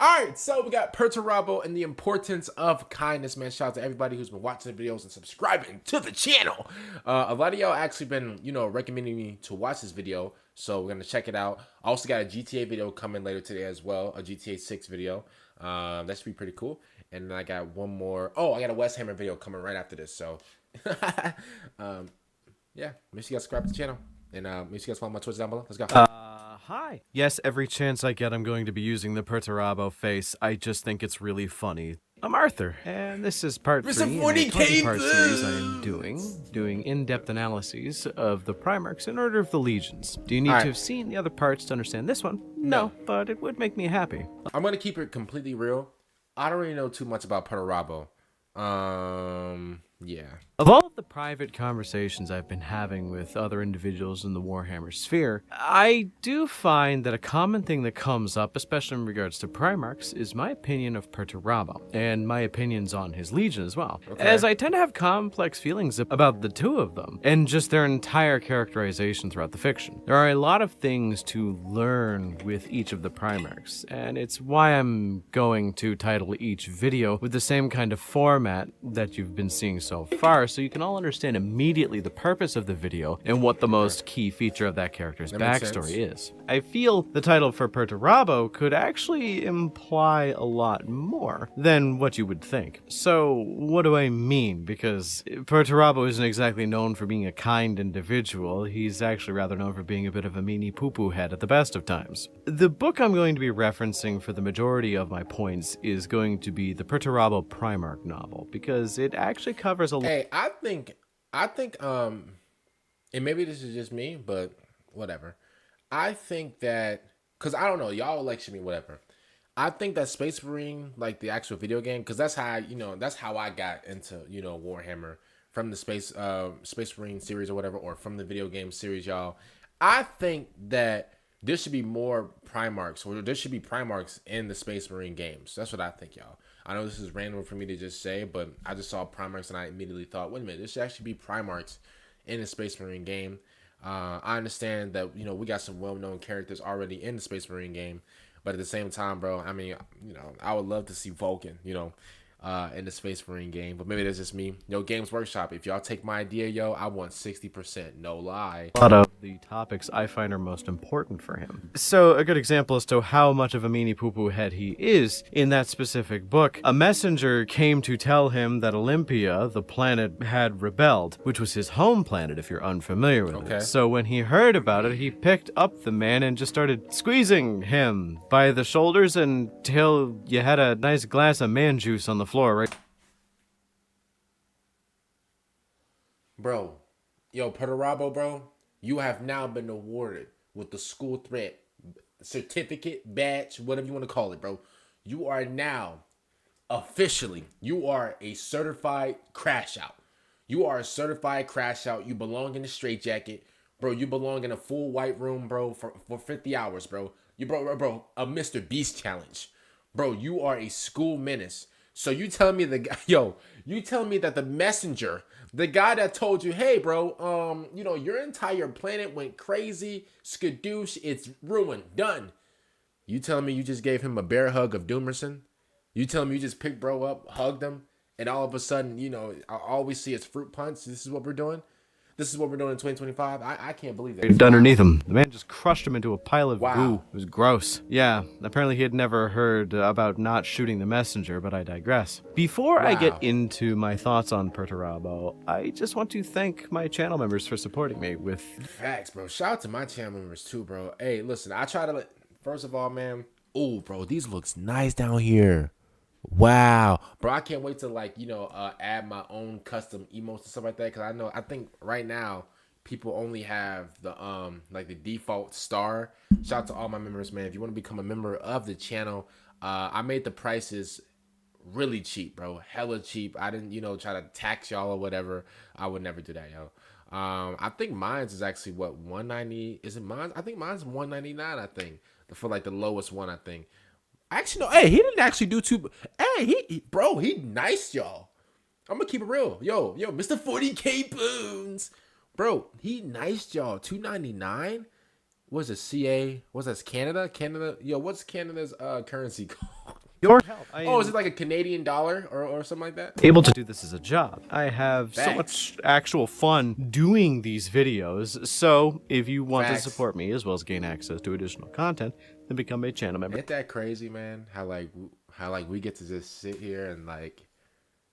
All right, so we got Perturabo and the importance of kindness, man. Shout out to everybody who's been watching the videos and subscribing to the channel. A lot of y'all actually been, recommending me to watch this video, so we're gonna check it out. I also got a GTA video coming later today as well, a GTA 6 video. That should be pretty cool. And then I got one more. Oh, I got a warhammer video coming right after this. So, yeah, make sure you guys subscribe to the channel, and make sure you guys follow my Twitter down below. Let's go. Hi. Yes, every chance I get, I'm going to be using the Perturabo face. I just think it's really funny. I'm Arthur, and this is part 3 in a 20-part series I am doing in-depth analyses of the Primarchs in order of the legions. Do you need to have seen the other parts to understand this one? No, but it would make me happy. I'm gonna keep it completely real. I don't really know too much about Perturabo. Yeah. Of all of the private conversations I've been having with other individuals in the Warhammer sphere, I do find that a common thing that comes up, especially in regards to Primarchs, is my opinion of Perturabo, and my opinions on his legion as well. Okay. As I tend to have complex feelings about the two of them, and just their entire characterization throughout the fiction. There are a lot of things to learn with each of the Primarchs, and it's why I'm going to title each video with the same kind of format that you've been seeing so far, so you can all understand immediately the purpose of the video and what the most key feature of that character's backstory is. I feel the title for Perturabo could actually imply a lot more than what you would think. So what do I mean? Because Perturabo isn't exactly known for being a kind individual. He's actually rather known for being a bit of a meanie poo-poo head at the best of times. The book I'm going to be referencing for the majority of my points is going to be the Perturabo Primarch novel, because it actually covers a lot. Hey, I think, and maybe this is just me, but whatever. I think that, because I don't know, y'all lecture me, whatever. I think that Space Marine, like the actual video game, because that's how, that's how I got into, Warhammer, from the Space Marine series or whatever, or from the video game series, y'all. I think that there should be more Primarchs, or there should be Primarchs in the Space Marine games. That's what I think, y'all. I know this is random for me to just say, but I just saw Primarchs and I immediately thought, wait a minute, there should actually be Primarchs in the Space Marine game. I understand that, we got some well-known characters already in the Space Marine game, but at the same time, bro, I mean, I would love to see Vulcan, in the Space Marine game, but maybe that's just me. Games Workshop, if y'all take my idea, I want 60%, no lie. A lot of the topics I find are most important for him. So a good example as to how much of a meanie poo-poo head he is, in that specific book, a messenger came to tell him that Olympia, the planet, had rebelled, which was his home planet if you're unfamiliar with it. So when he heard about it, he picked up the man and just started squeezing him by the shoulders until you had a nice glass of man juice on the floor, right? Bro, Perturabo, bro, you have now been awarded with the school threat certificate, badge, whatever you want to call it, bro. You are now officially, you are a certified crash out. You are a certified crash out. You belong in the straitjacket, bro. You belong in a full white room, bro, for 50 hours, bro. You bro, a Mr. Beast challenge, bro. You are a school menace. So you telling me you telling me that the messenger, the guy that told you, hey, bro, your entire planet went crazy, skadoosh, it's ruined, done. You telling me you just gave him a bear hug of Doomerson? You telling me you just picked bro up, hugged him, and all of a sudden, all we see is fruit punch? This is what we're doing? This is what we're doing in 2025? I can't believe that. Underneath him. The man just crushed him into a pile of goo. It was gross. Yeah, apparently he had never heard about not shooting the messenger, but I digress. Before I get into my thoughts on Perturabo, I just want to thank my channel members for supporting me with... Facts, bro. Shout out to my channel members too, bro. Hey, listen, I try to... First of all, man... Oh, bro, these looks nice down here. Wow, bro, I can't wait to add my own custom emotes and stuff like that, because I think right now people only have the the default star. Shout out to all my members, man. If you want to become a member of the channel, I made the prices really cheap, bro, hella cheap. I didn't try to tax y'all or whatever. I would never do that, yo. I think mine's is actually what, 190. Is it mine? I think mine's 199. I think for the lowest one. I think. Actually, no. Hey, he didn't actually do too. Hey, he nice, y'all. I'm gonna keep it real. Yo, Mr. 40K Boons, bro, he nice, y'all. 299. What's it? CA? What's that? Canada? Yo, what's Canada's currency called? your help. I Oh, is am it like a Canadian dollar or something like that? able to do this as a job. I have so Facts. much actual fun doing these videos. So if you want to Facts. support me as well as gain access to additional content, then become a channel member. Ain't that crazy, man? How like we get to just sit here and like,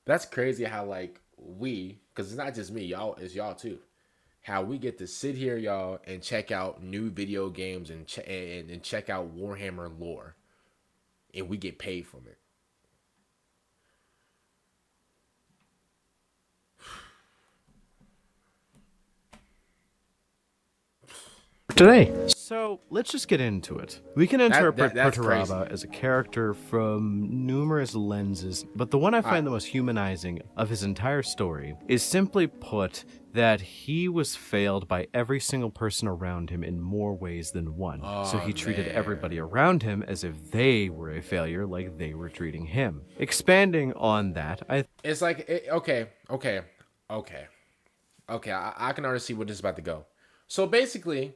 that's crazy how like because it's not just me, y'all, it's y'all too. How we get to sit here, y'all, and check out new video games and check out Warhammer lore, and we get paid from it. Today. So let's just get into it. We can interpret that's Perturabo crazy. as a character from numerous lenses, but the one I find the most humanizing of his entire story is simply put that he was failed by every single person around him in more ways than one. So he treated everybody around him as if they were a failure, like they were treating him. Expanding on that, It's like okay. I can already see where this is about to go. So basically,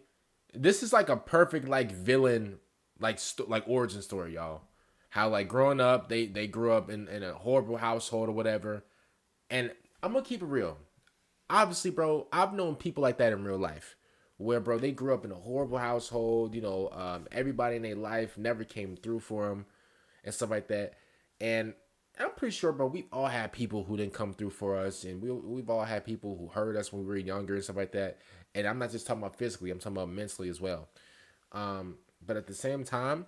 this is like a perfect like villain like origin story, y'all. How like growing up, they grew up in a horrible household or whatever. And I'm gonna keep it real. Obviously, bro, I've known people like that in real life, where bro they grew up in a horrible household. Everybody in their life never came through for them and stuff like that. And I'm pretty sure, bro, we've all had people who didn't come through for us, and we've all had people who hurt us when we were younger and stuff like that. And I'm not just talking about physically; I'm talking about mentally as well. But at the same time,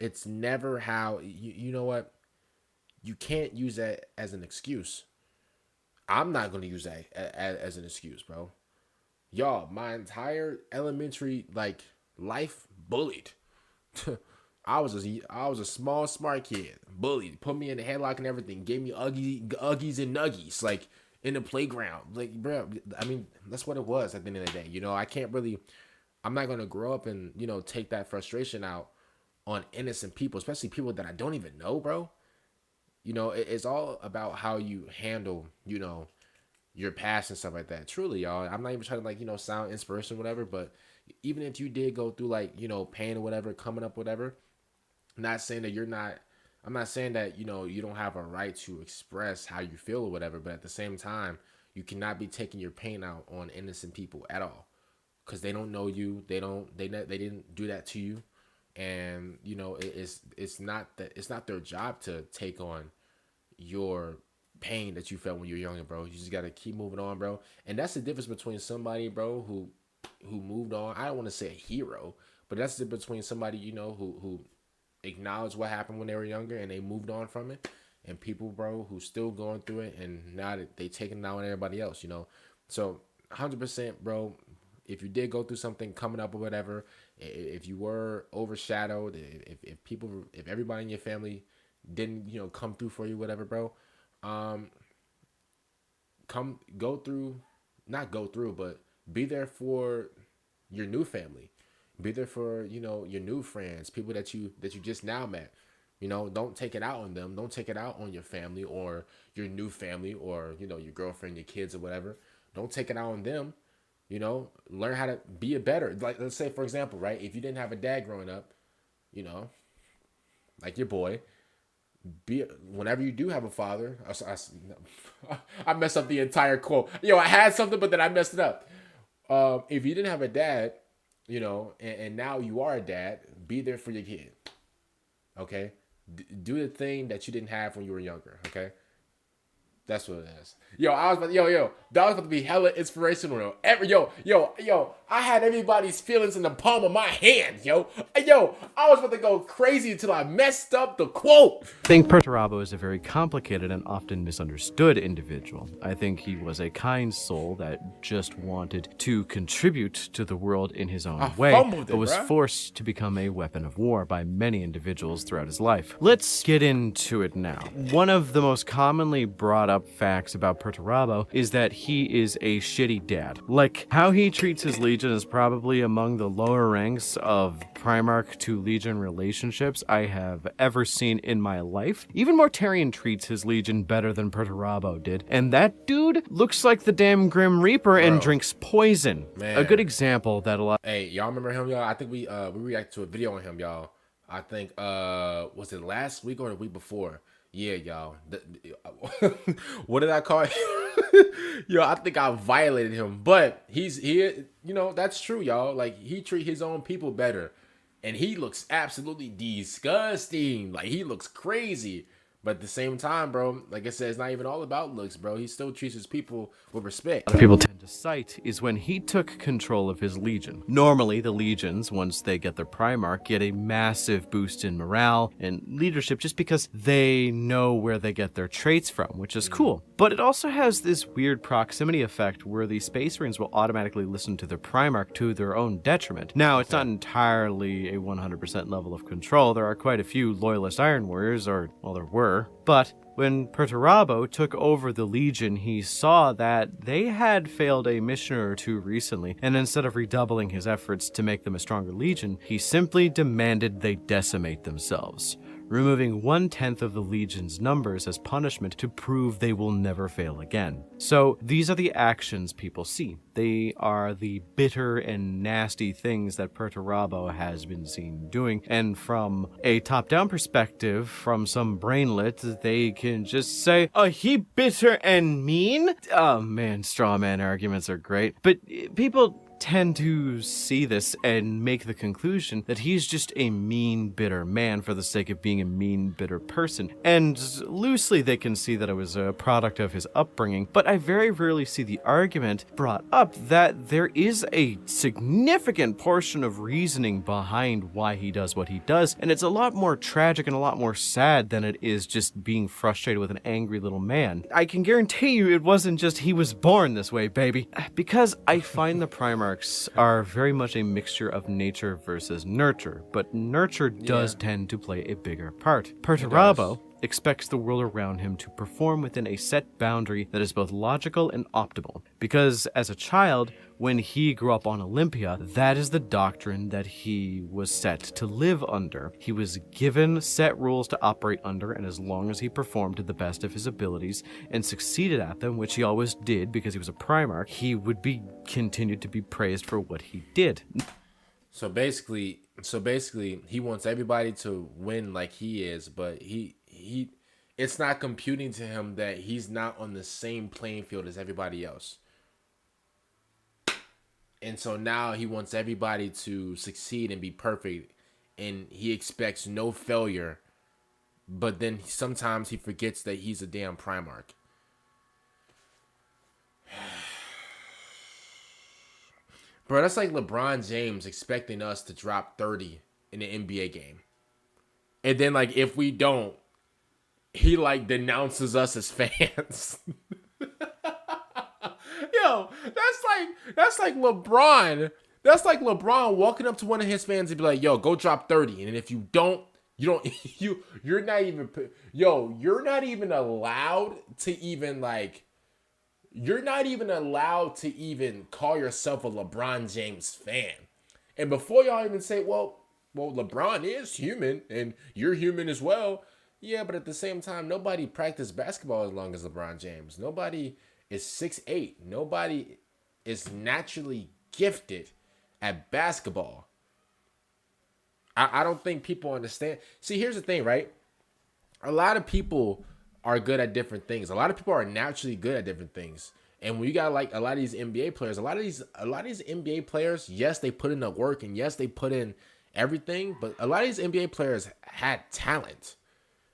it's never how you know what, you can't use that as an excuse. I'm not gonna use that as an excuse, bro. Y'all, my entire elementary like life bullied. I was a small smart kid, bullied, put me in the headlock and everything, gave me uggies and nuggies like in the playground, like bro. I mean, that's what it was at the end of the day. I can't really. I'm not gonna grow up and take that frustration out on innocent people, especially people that I don't even know, bro. It's all about how you handle, your past and stuff like that. Truly, y'all. I'm not even trying to sound inspiration, whatever. But even if you did go through like pain or whatever, coming up, whatever. Not saying that you're not. I'm not saying that you don't have a right to express how you feel or whatever. But at the same time, you cannot be taking your pain out on innocent people at all, because they don't know you. They don't. They didn't do that to you, and it's not that it's not their job to take on your pain that you felt when you were younger, bro. You just gotta keep moving on, bro. And that's the difference between somebody, bro, who moved on. I don't want to say a hero, but that's the difference between somebody who acknowledged what happened when they were younger and they moved on from it, and people, bro, who still going through it and now that they taking it out on everybody else. So 100%, bro. If you did go through something coming up or whatever, if you were overshadowed, if everybody in your family didn't come through for you, whatever, bro, come go through, not go through, but be there for your new family, be there for your new friends, people that you just now met. Don't take it out on them, don't take it out on your family or your new family or your girlfriend, your kids or whatever. Don't take it out on them. Learn how to be a better, like, let's say for example, right, if you didn't have a dad growing up, like your boy, whenever you do have a father, I messed up the entire quote. I had something, but then I messed it up. If you didn't have a dad, and now you are a dad, be there for your kid. Okay, do the thing that you didn't have when you were younger. Okay, that's what it is. I was about that was about to be hella inspirational. I had everybody's feelings in the palm of my hand, I was about to go crazy until I messed up the quote. I think Perturabo is a very complicated and often misunderstood individual. I think he was a kind soul that just wanted to contribute to the world in his own way, but was forced to become a weapon of war by many individuals throughout his life. Let's get into it now. One of the most commonly brought up facts about Perturabo is that he is a shitty dad. Like, how he treats his legion is probably among the lower ranks of Primarch to legion relationships I have ever seen in my life. Even Mortarion treats his legion better than Perturabo did, and that dude looks like the damn Grim Reaper and drinks poison. Man. A good example that a lot. Hey, y'all remember him, y'all? I think we reacted to a video on him, y'all. I think was it last week or the week before? Yeah, y'all. What did I call him? Yo, I think I violated him. But that's true, y'all. Like he treat his own people better. And he looks absolutely disgusting. Like he looks crazy. But at the same time, bro, like I said, it's not even all about looks, bro. He still treats his people with respect. A lot of people tend to cite is when he took control of his legion. Normally, the legions, once they get their Primarch, get a massive boost in morale and leadership just because they know where they get their traits from, which is cool. But it also has this weird proximity effect where the Space Marines will automatically listen to their Primarch to their own detriment. Now, it's not entirely a 100% level of control. There are quite a few loyalist Iron Warriors, or, well, there were. But when Perturabo took over the Legion, he saw that they had failed a mission or two recently, and instead of redoubling his efforts to make them a stronger Legion, he simply demanded they decimate themselves, removing 1/10 of the Legion's numbers as punishment to prove they will never fail again. So these are the actions people see. They are the bitter and nasty things that Perturabo has been seen doing, and from a top-down perspective, from some brainlet, they can just say, "Oh, he bitter and mean?" Oh man, straw man arguments are great, but people tend to see this and make the conclusion that he's just a mean, bitter man for the sake of being a mean, bitter person. And loosely they can see that it was a product of his upbringing, but I very rarely see the argument brought up that there is a significant portion of reasoning behind why he does what he does, and it's a lot more tragic and a lot more sad than it is just being frustrated with an angry little man. I can guarantee you it wasn't just he was born this way, baby. Because I find the Primarchs are very much a mixture of nature versus nurture, but nurture does tend to play a bigger part. Perturabo expects the world around him to perform within a set boundary that is both logical and optimal. Because as a child, when he grew up on Olympia, that is the doctrine that he was set to live under. He was given set rules to operate under, and as long as he performed to the best of his abilities and succeeded at them, which he always did because he was a Primarch, he would be continued to be praised for what he did. So basically, he wants everybody to win like he is, but he it's not computing to him that he's not on the same playing field as everybody else. And so now he wants everybody to succeed and be perfect, and he expects no failure. But then sometimes he forgets that he's a damn Primarch. Bro, that's like LeBron James expecting us to drop 30 in an NBA game. And then, like, if we don't, he, like, denounces us as fans. Yo, that's like LeBron. That's like LeBron walking up to one of his fans and be like, "Yo, go drop 30." And if you don't, you're not even allowed to even like you're not even allowed to even call yourself a LeBron James fan. And before y'all even say, well, LeBron is human and you're human as well. Yeah, but at the same time, nobody practiced basketball as long as LeBron James. Nobody is 6'8". Nobody is naturally gifted at basketball. I don't think people understand. See, here's the thing, right? A lot of people are good at different things. A lot of people are naturally good at different things. And when you got like a lot of these NBA players, a lot of these NBA players, yes, they put in the work and yes, they put in everything, but a lot of these NBA players had talent.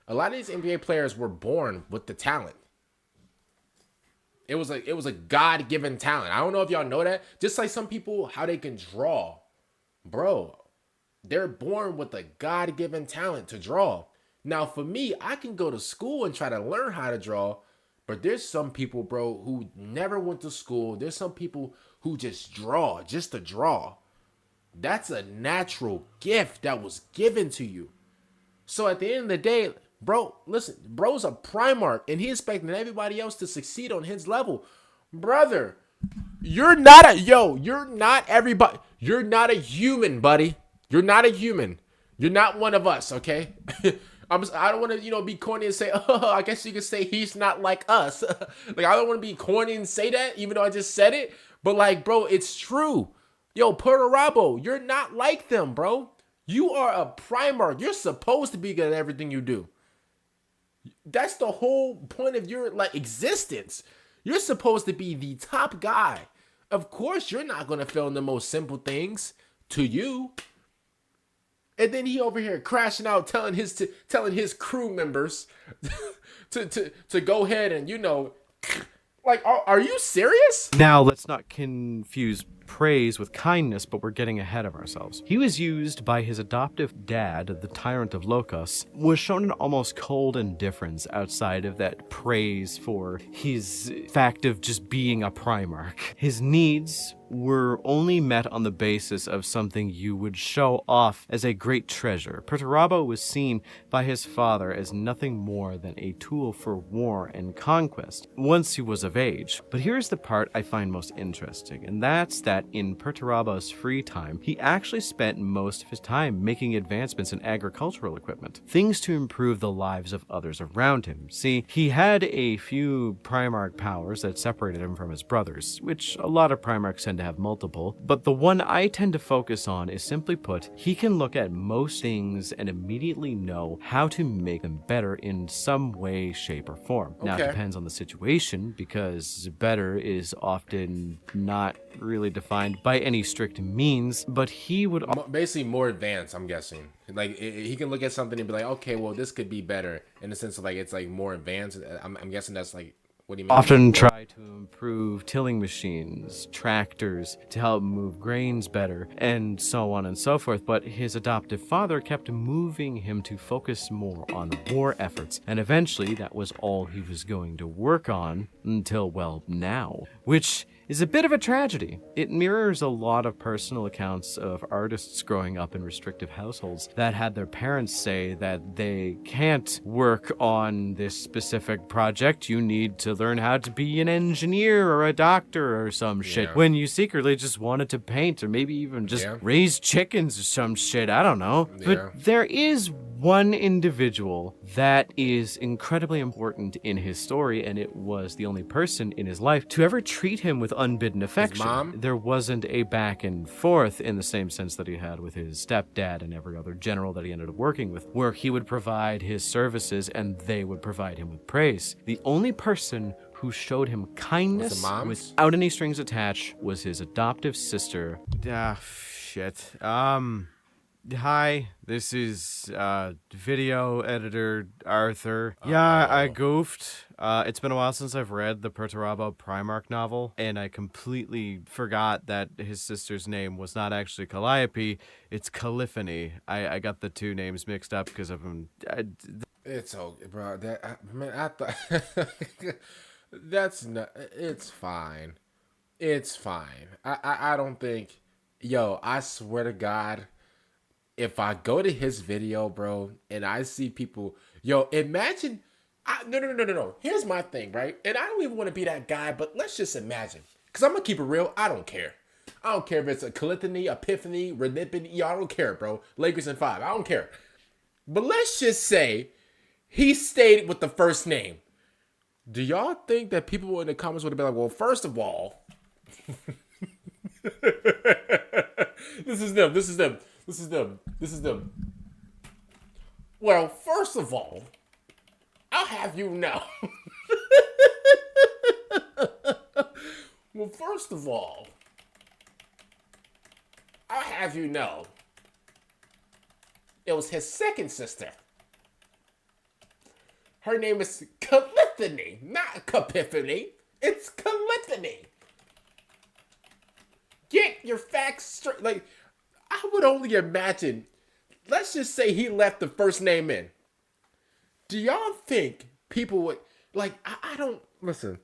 A lot of these NBA players were born with the talent. It was a God-given talent. I don't know if y'all know that. Just like some people, how they can draw. Bro, they're born with a God-given talent to draw. Now, for me, I can go to school and try to learn how to draw, but there's some people, bro, who never went to school. There's some people who just draw, just to draw. That's a natural gift that was given to you. So at the end of the day, bro, listen, bro's a Primarch, and he's expecting everybody else to succeed on his level. Brother, you're not everybody. You're not a human, buddy. You're not a human. You're not one of us, okay? I don't want to, be corny and say, oh, I guess you could say he's not like us. Like, I don't want to be corny and say that, even though I just said it. But, like, bro, it's true. Yo, Perturabo, you're not like them, bro. You are a Primarch. You're supposed to be good at everything you do. That's the whole point of your like existence. You're supposed to be the top guy. Of course, you're not gonna fail in the most simple things to you. And then he over here crashing out, telling his crew members to go ahead and like, are you serious? Now, let's not confuse praise with kindness, but we're getting ahead of ourselves. He was used by his adoptive dad, the tyrant of Locos, was shown an almost cold indifference outside of that praise for his fact of just being a Primarch. His needs were only met on the basis of something you would show off as a great treasure. Perturabo was seen by his father as nothing more than a tool for war and conquest once he was of age. But here's the part I find most interesting, and that's that in Perturabo's free time, he actually spent most of his time making advancements in agricultural equipment, things to improve the lives of others around him. See, he had a few Primarch powers that separated him from his brothers, which a lot of Primarchs tend to have multiple, but the one I tend to focus on is, simply put, he can look at most things and immediately know how to make them better in some way, shape, or form. Now, it depends on the situation, because better is often not really defined by any strict means, but he would Basically more advanced, I'm guessing. Like he can look at something and be like, okay, well, this could be better, in the sense of like it's like more advanced. I'm guessing that's like, what do you mean? often try to improve tilling machines, tractors, to help move grains better, and so on and so forth. But his adoptive father kept moving him to focus more on war efforts, and eventually that was all he was going to work on until, well, now. Which is a bit of a tragedy. It mirrors a lot of personal accounts of artists growing up in restrictive households that had their parents say that they can't work on this specific project. You need to learn how to be an engineer or a doctor or some shit, when you secretly just wanted to paint or maybe even just raise chickens or some shit. I don't know. But there is one individual that is incredibly important in his story, and it was the only person in his life to ever treat him with unbidden affection. His mom? There wasn't a back and forth in the same sense that he had with his stepdad and every other general that he ended up working with, where he would provide his services and they would provide him with praise. The only person who showed him kindness without any strings attached was his adoptive sister. Shit. Hi, this is video editor Arthur. Yeah, I goofed. It's been a while since I've read the Perturabo Primarch novel, and I completely forgot that his sister's name was not actually Calliope, it's Caliphany. I got the two names mixed up because of him. It's okay, bro. I thought that's not. It's fine. It's fine. I don't think. Yo, I swear to God, if I go to his video, bro, and I see people, yo, imagine. No. Here's my thing, right? And I don't even want to be that guy, but let's just imagine. Because I'm going to keep it real. I don't care. I don't care if it's a Callithany, Epiphany, Renipin. Yo, I don't care, bro. Lakers in 5. I don't care. But let's just say he stayed with the first name. Do y'all think that people in the comments would have been like, well, first of all, this is them. Well, first of all, I'll have you know. Well, first of all, I'll have you know. It was his second sister. Her name is Callithany, not Capiphany. It's Callithany. Get your facts straight. Like, I would only imagine. Let's just say he left the first name in. Do y'all think people would, like, I don't, listen.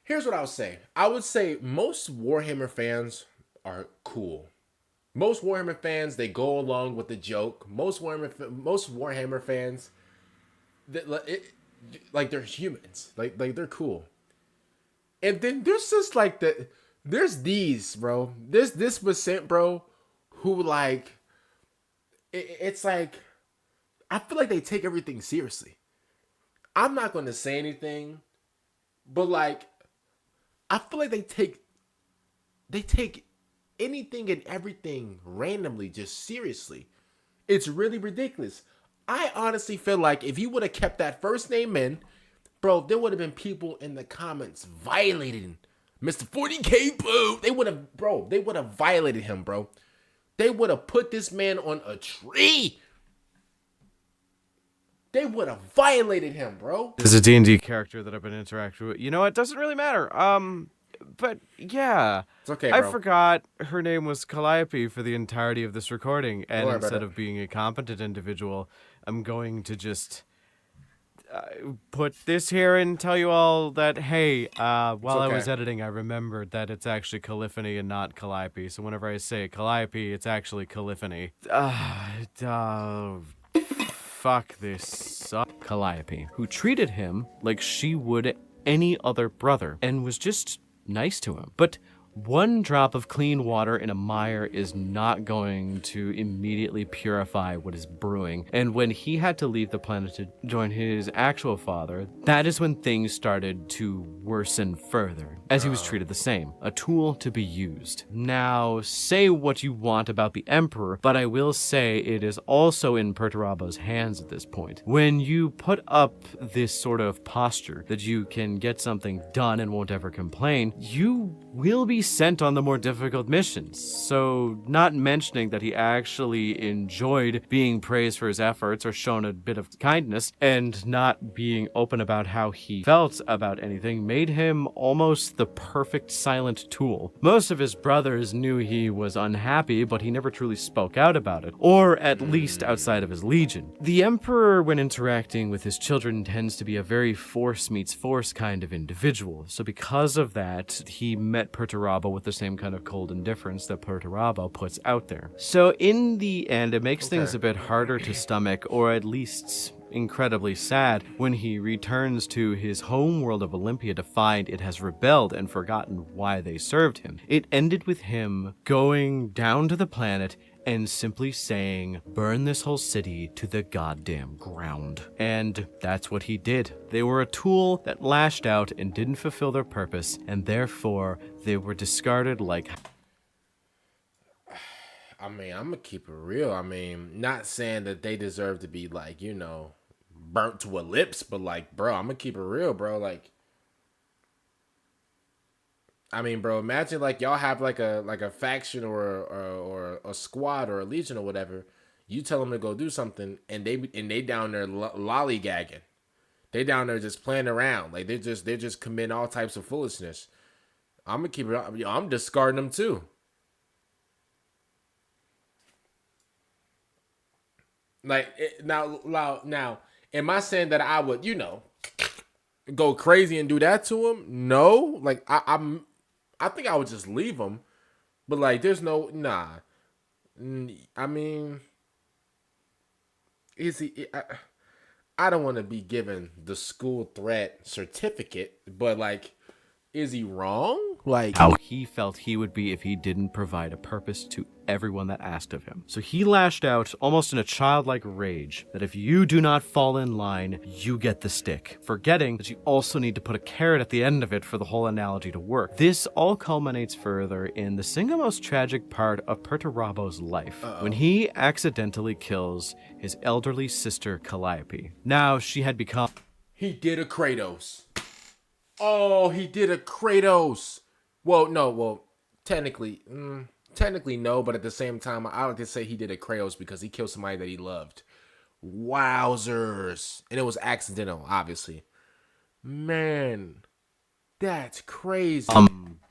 Here's what I would say. I would say most Warhammer fans are cool. Most Warhammer fans, they go along with the joke. Most Warhammer fans, like they're humans. Like they're cool. And then there's just like there's these, bro. This percent, bro, who like, it's like, I feel like they take everything seriously. I'm not going to say anything, but like, I feel like they take anything and everything randomly, just seriously. It's really ridiculous. I honestly feel like if you would have kept that first name in, bro, there would have been people in the comments violating Mr. 40K Boo. They would have violated him, bro. They would have put this man on a tree. They would have violated him, bro. There's a D&D character that I've been interacting with. You know, it doesn't really matter. But yeah. It's okay, I bro. forgot her name was Calliope for the entirety of this recording. And worry about instead it. of being a competent individual, I'm going to just put this here and tell you all that, hey, while I was okay. editing, I remembered that it's actually Calliope and not Calliope. So whenever I say Calliope, it's actually Calliope. Fuck this. Calliope, who treated him like she would any other brother and was just nice to him. But one drop of clean water in a mire is not going to immediately purify what is brewing. And when he had to leave the planet to join his actual father, that is when things started to worsen further, as he was treated the same, a tool to be used. Now, say what you want about the Emperor, but I will say it is also in Perturabo's hands at this point. When you put up this sort of posture that you can get something done and won't ever complain, you will be sent on the more difficult missions. So, not mentioning that he actually enjoyed being praised for his efforts or shown a bit of kindness, and not being open about how he felt about anything made him almost the perfect silent tool. Most of his brothers knew he was unhappy, but he never truly spoke out about it, or at least outside of his legion. The Emperor, when interacting with his children, tends to be a very force meets force kind of individual. So because of that, he met Perturabo with the same kind of cold indifference that Perturabo puts out there. So in the end, it makes things a bit harder to stomach, or at least incredibly sad, when he returns to his home world of Olympia to find it has rebelled and forgotten why they served him. It ended with him going down to the planet and simply saying, burn this whole city to the goddamn ground. And that's what he did. They were a tool that lashed out and didn't fulfill their purpose, and therefore they were discarded like... I mean, I'm gonna keep it real. I mean, not saying that they deserve to be like, burnt to a lips, but like, bro, I'm gonna keep it real, bro. Like, I mean, bro, imagine like y'all have like a faction or a squad or a legion or whatever. You tell them to go do something, and they down there lollygagging. They down there just playing around, like they're just committing all types of foolishness. I'm gonna keep it. I'm discarding them too. Like now, am I saying that I would, go crazy and do that to him? No, like I think I would just leave him. But like, there's no nah. I mean, is he? I don't want to be given the school threat certificate, but like, is he wrong? Like, how he felt he would be if he didn't provide a purpose to everyone that asked of him. So he lashed out almost in a childlike rage that if you do not fall in line, you get the stick, forgetting that you also need to put a carrot at the end of it for the whole analogy to work. This all culminates further in the single most tragic part of Perturabo's life, when he accidentally kills his elderly sister Calliope. Now, she had become... He did a Kratos. Oh, he did a Kratos. Well, no, technically no, but at the same time, I like to say he did a Kratos because he killed somebody that he loved. Wowzers. And it was accidental, obviously. Man, that's crazy.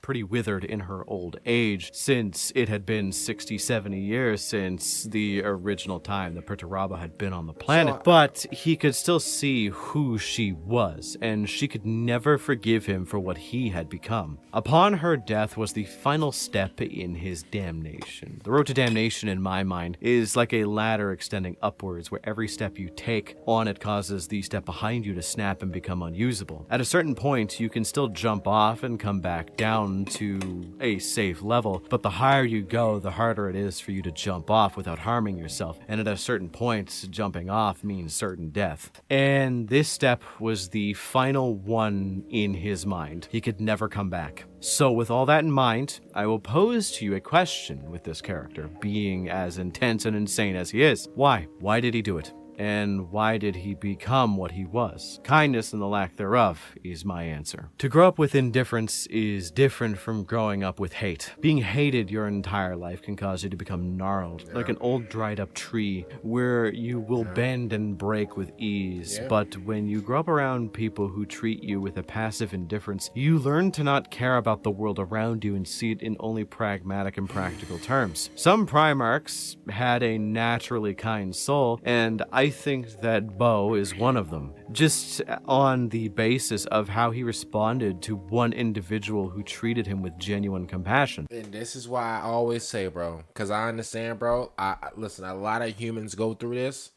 Pretty withered in her old age, since it had been 60, 70 years since the original time that Perturabo had been on the planet. But he could still see who she was, and she could never forgive him for what he had become. Upon her death was the final step in his damnation. The road to damnation, in my mind, is like a ladder extending upwards, where every step you take on it causes the step behind you to snap and become unusable. At a certain point, you can still jump off and come back down down to a safe level, but the higher you go, the harder it is for you to jump off without harming yourself. And at a certain point, jumping off means certain death. And this step was the final one in his mind. He could never come back. So with all that in mind, I will pose to you a question with this character, being as intense and insane as he is. Why? Why did he do it? And why did he become what he was? Kindness and the lack thereof is my answer. To grow up with indifference is different from growing up with hate. Being hated your entire life can cause you to become gnarled, like an old dried up tree, where you will bend and break with ease. But when you grow up around people who treat you with a passive indifference, you learn to not care about the world around you and see it in only pragmatic and practical terms. Some Primarchs had a naturally kind soul, and I think that Bo is one of them, just on the basis of how he responded to one individual who treated him with genuine compassion. And this is why I always say, bro, because I understand, bro. Listen, a lot of humans go through this.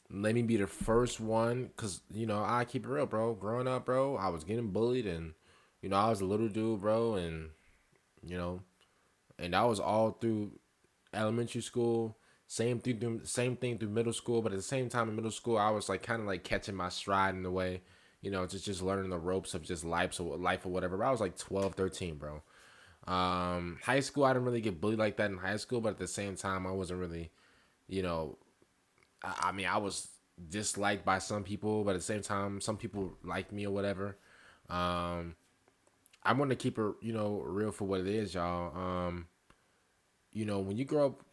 Let me be the first one, because, I keep it real, bro. Growing up, bro, I was getting bullied, and, I was a little dude, bro, and, and that was all through elementary school. Same thing through middle school, but at the same time in middle school, I was like kind of like catching my stride in a way, just learning the ropes of just life or whatever. But I was like 12, 13, bro. High school, I didn't really get bullied like that in high school, but at the same time, I wasn't really, I mean, I was disliked by some people, but at the same time, some people liked me or whatever. I'm gonna keep it, real for what it is, y'all. When you grow up,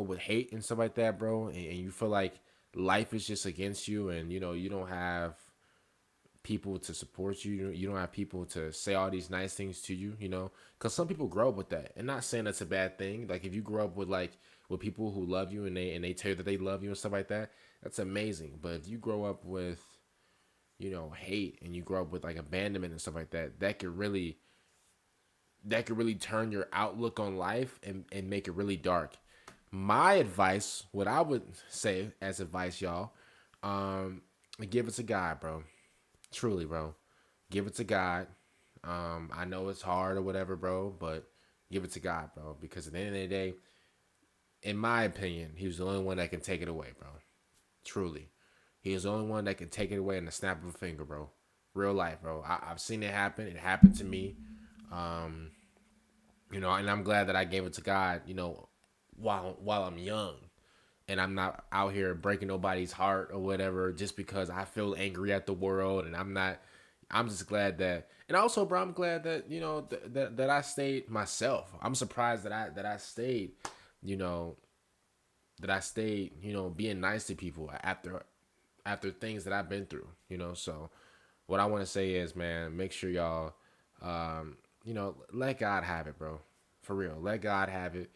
with hate and stuff like that, bro, and you feel like life is just against you, and you don't have people to support you, you don't have people to say all these nice things to you, because some people grow up with that, and not saying that's a bad thing. Like if you grow up with people who love you and they tell you that they love you and stuff like that, that's amazing. But if you grow up with hate, and you grow up with like abandonment and stuff like that, that could really turn your outlook on life and make it really dark. My advice, what I would say as advice, y'all, give it to God, bro. Truly, bro. Give it to God. I know it's hard or whatever, bro, but give it to God, bro. Because at the end of the day, in my opinion, he was the only one that can take it away, bro. Truly. He is the only one that can take it away in the snap of a finger, bro. Real life, bro. I've seen it happen. It happened to me. And I'm glad that I gave it to God, while I'm young, and I'm not out here breaking nobody's heart or whatever just because I feel angry at the world, and I'm just glad that, and also, bro, I'm glad that, that I stayed myself. I'm surprised that I stayed, being nice to people after things that I've been through, so what I want to say is, man, make sure y'all, let God have it, bro. For real. Let God have it.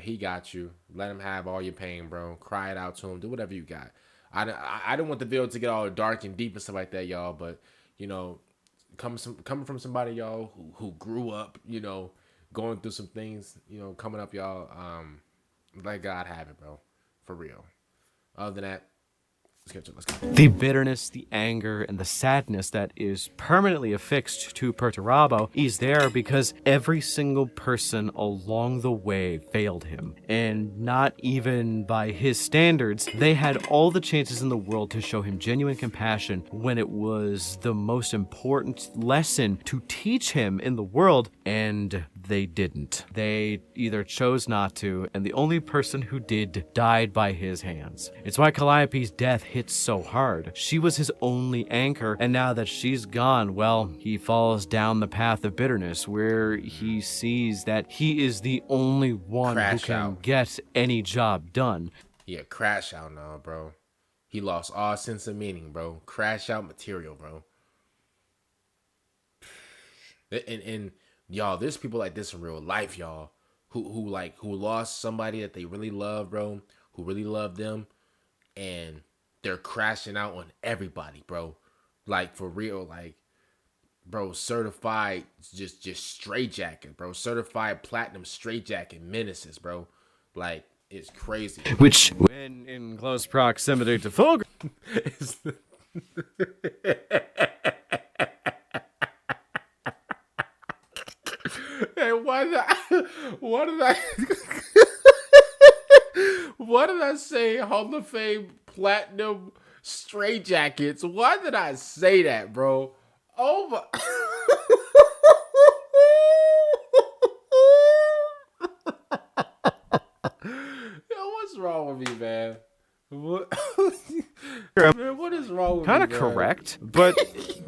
He got you. Let him have all your pain, bro. Cry it out to him. Do whatever you got. I don't want the video to get all dark and deep and stuff like that, y'all. But, coming from somebody, y'all, who grew up, going through some things, coming up, y'all, let God have it, bro. For real. Other than that, let's go. The bitterness, the anger, and the sadness that is permanently affixed to Perturabo is there because every single person along the way failed him. And not even by his standards, they had all the chances in the world to show him genuine compassion when it was the most important lesson to teach him in the world, and they didn't. They either chose not to, and the only person who did died by his hands. It's why Calliope's death hits so hard. She was his only anchor, and now that she's gone, well, he falls down the path of bitterness where he sees that he is the only one who can get any job done. Yeah, crash out now, bro. He lost all sense of meaning, bro. Crash out material, bro. And y'all, there's people like this in real life, y'all, who lost somebody that they really love, bro, who really love them, and they're crashing out on everybody, bro. Like, for real, like, bro, certified just straight jacket, bro. Certified platinum straight jacket menaces, bro. Like, it's crazy. Which, when in close proximity to Fulgrim, What did I? What did I say? Hall of Fame platinum straight jackets. Why did I say that, bro? Oh my. Yo, what's wrong with me, man? What? Man, what is wrong with Kind me, of man? correct, but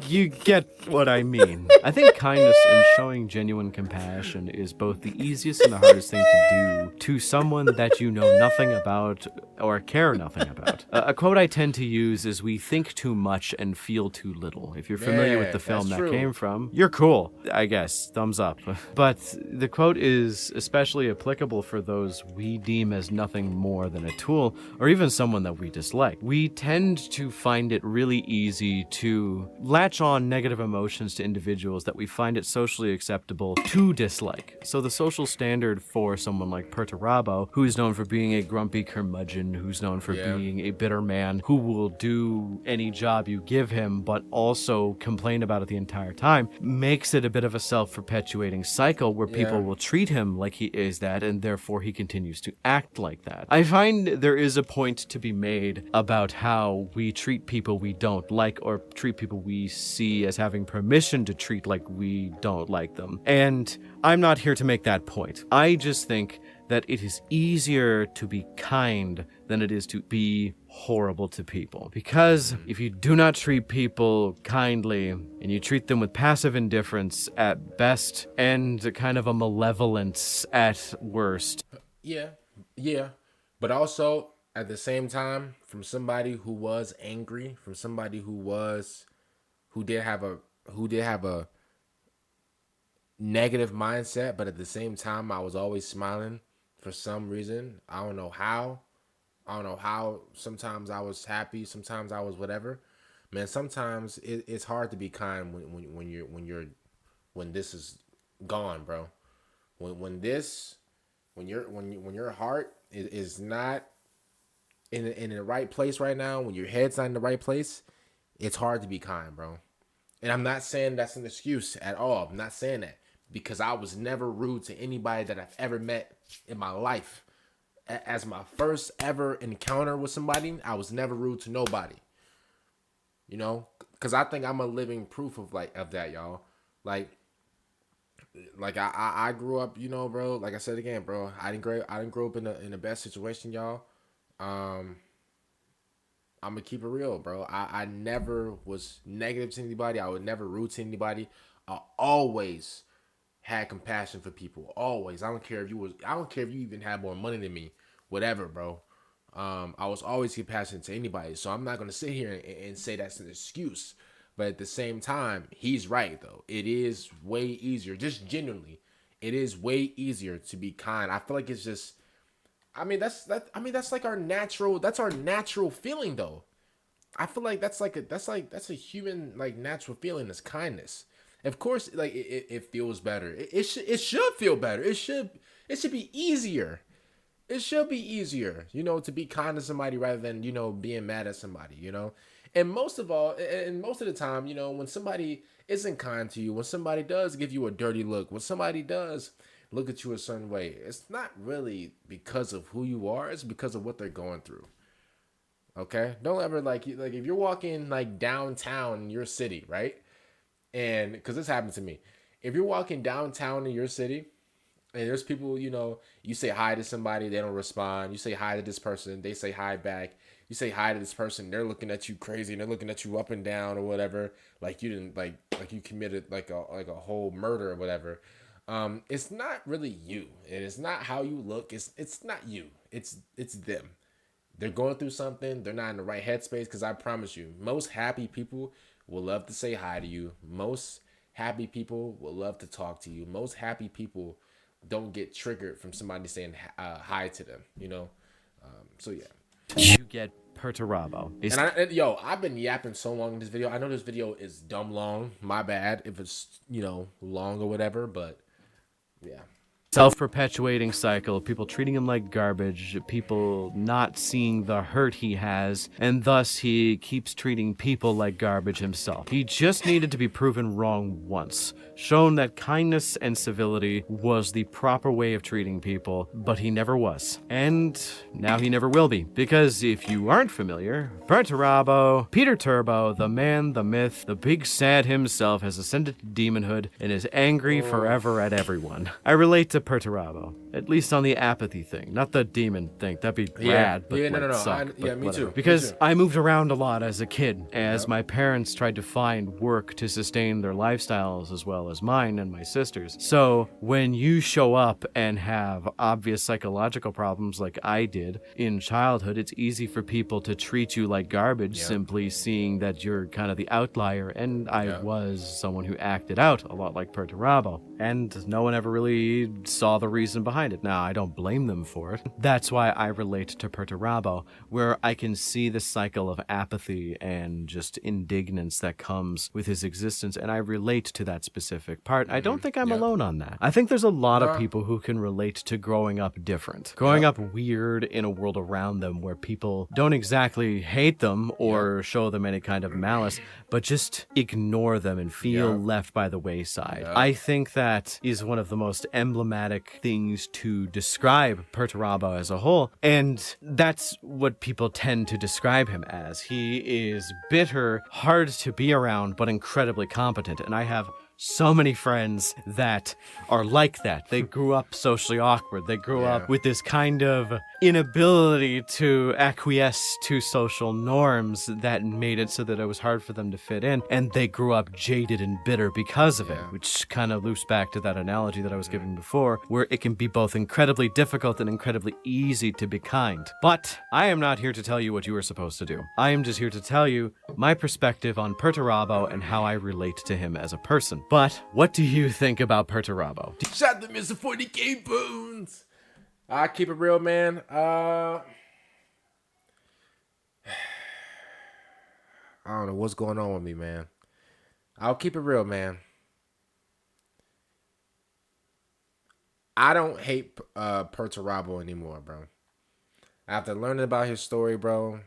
you get what I mean. I think kindness and showing genuine compassion is both the easiest and the hardest thing to do to someone that you know nothing about or care nothing about. A quote I tend to use is, "We think too much and feel too little." If you're familiar with Man, the film that's that true. came from, you're cool, I guess. Thumbs up. But the quote is especially applicable for those we deem as nothing more than a tool, or even someone that we dislike. We tend to find it really easy to latch on negative emotions to individuals that we find it socially acceptable to dislike. So the social standard for someone like Perturabo, who is known for being a grumpy curmudgeon, who's known for Yeah. being a bitter man, who will do any job you give him, but also complain about it the entire time, makes it a bit of a self-perpetuating cycle where people will treat him like he is that, and therefore he continues to act like that. I find there is a point to be made about how we treat people we don't like, or treat people we see as having permission to treat like we don't like them. And I'm not here to make that point. I just think that it is easier to be kind than it is to be horrible to people. Because if you do not treat people kindly and you treat them with passive indifference at best and kind of a malevolence at worst. Yeah, yeah, but also at the same time, from somebody who was angry, from somebody who did have a negative mindset, but at the same time, I was always smiling for some reason. I don't know how. I don't know how. Sometimes I was happy, sometimes I was whatever. Man, sometimes it's hard to be kind when this is gone, bro. When your heart is not in the right place right now, when your head's not in the right place, it's hard to be kind, bro. And I'm not saying that's an excuse at all. I'm not saying that, because I was never rude to anybody that I've ever met in my life. As my first ever encounter with somebody, I was never rude to nobody. You know, because I think I'm a living proof of that, y'all. Like, I grew up, you know, bro. Like I said again, bro. I didn't grow up in the best situation, y'all. Um, I'm gonna keep it real, bro. I never was negative to anybody. I would never rude to anybody. I always had compassion for people. Always. I don't care if you even had more money than me. Whatever, bro. I was always compassionate to anybody. So I'm not gonna sit here and say that's an excuse. But at the same time, he's right though. It is way easier, just genuinely, it is way easier to be kind. I feel like it's just, that's like that's our natural feeling though. I feel like that's a human like natural feeling is kindness. Of course, like it feels better. It should feel better. It should be easier. It should be easier, you know, to be kind to somebody rather than, you know, being mad at somebody, you know. And most of all, and most of the time, you know, when somebody isn't kind to you, when somebody does give you a dirty look, when somebody does look at you a certain way, it's not really because of who you are. It's because of what they're going through. Okay, don't ever like if you're walking like downtown in your city, right? And because this happened to me, if you're walking downtown in your city and there's people, you know, you say hi to somebody, they don't respond. You say hi to this person, they say hi back. You say hi to this person, they're looking at you crazy and they're looking at you up and down or whatever, like you didn't like you committed like a whole murder or whatever. It's not really you, and it's not how you look. It's not you. It's them. They're going through something. They're not in the right headspace. Because I promise you, most happy people will love to say hi to you. Most happy people will love to talk to you. Most happy people don't get triggered from somebody saying hi to them. You know, so yeah. You get Perturabo. I've been yapping so long in this video. I know this video is dumb long. My bad if it's, you know, long or whatever. But yeah. self-perpetuating cycle, people treating him like garbage, people not seeing the hurt he has, and thus he keeps treating people like garbage himself. He just needed to be proven wrong once, shown that kindness and civility was the proper way of treating people, but he never was. And now he never will be, because if you aren't familiar, Perturabo, Peter Turbo, the man, the myth, the big sad himself has ascended to demonhood and is angry forever at everyone. I relate to Perturabo, at least on the apathy thing, not the demon thing. That'd be rad, but no. suck, Yeah, but me whatever. too. Because I moved around a lot as a kid, as my parents tried to find work to sustain their lifestyles as well as mine and my sister's. So when you show up and have obvious psychological problems like I did in childhood, it's easy for people to treat you like garbage, simply seeing that you're kind of the outlier, and I was someone who acted out a lot like Perturabo, and no one ever really saw the reason behind it. Now, I don't blame them for it. That's why I relate to Perturabo, where I can see the cycle of apathy and just indignance that comes with his existence, and I relate to that specific part. I don't think I'm alone on that. I think there's a lot of people who can relate to growing up different, growing up weird in a world around them where people don't exactly hate them or show them any kind of malice, but just ignore them and feel left by the wayside. I think that is one of the most emblematic things to describe Perturabo as a whole, and that's what people tend to describe him as. He is bitter, hard to be around, but incredibly competent, and I have so many friends that are like that. They grew up socially awkward. They grew up with this kind of inability to acquiesce to social norms that made it so that it was hard for them to fit in, and they grew up jaded and bitter because of it, which kind of loops back to that analogy that I was giving before, where it can be both incredibly difficult and incredibly easy to be kind. But I am not here to tell you what you are supposed to do. I am just here to tell you my perspective on Perturabo and how I relate to him as a person. But what do you think about Perturabo? Shout to Mr. 40K Boons. I keep it real, man. I don't know what's going on with me, man. I'll keep it real, man. I don't hate Perturabo anymore, bro. After learning about his story, bro,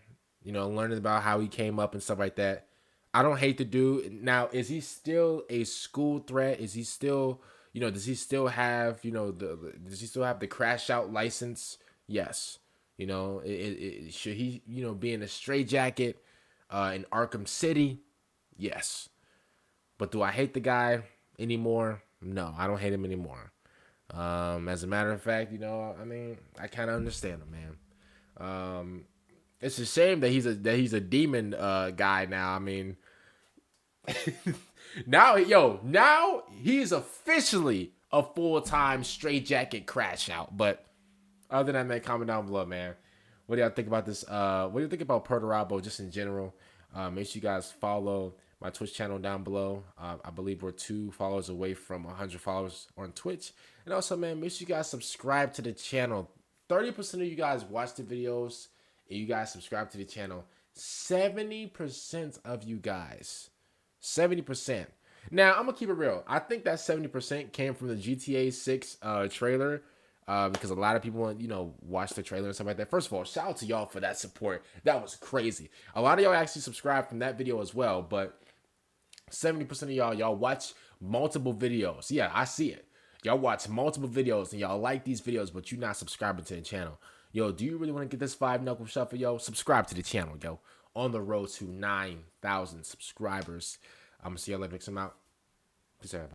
learning about how he came up and stuff like that, I don't hate the dude. Now, is he still a school threat? Is he still, does he still have, does he still have the crash out license? Yes. Should he, be in a straitjacket in Arkham City? Yes. But do I hate the guy anymore? No, I don't hate him anymore. As a matter of fact, I kind of understand him, man. It's a shame that he's a demon guy now. I mean, now he's officially a full-time straitjacket crash out. But other than that, comment down below, man. What do y'all think about this? What do you think about Perturabo just in general? Make sure you guys follow my Twitch channel down below. I believe we're 2 followers away from 100 followers on Twitch. And also, man, make sure you guys subscribe to the channel. 30% of you guys watch the videos and you guys subscribe to the channel. 70% of you guys. 70%. Now, I'm going to keep it real. I think that 70% came from the GTA 6 trailer. Because a lot of people, watch the trailer and stuff like that. First of all, shout out to y'all for that support. That was crazy. A lot of y'all actually subscribed from that video as well. But 70% of y'all watch multiple videos. Yeah, I see it. Y'all watch multiple videos and y'all like these videos, but you're not subscribing to the channel. Yo, do you really want to get this 5 knuckle shuffle, yo? Subscribe to the channel, yo. On the road to 9,000 subscribers. I'm going to see y'all later. Next time out. Peace out.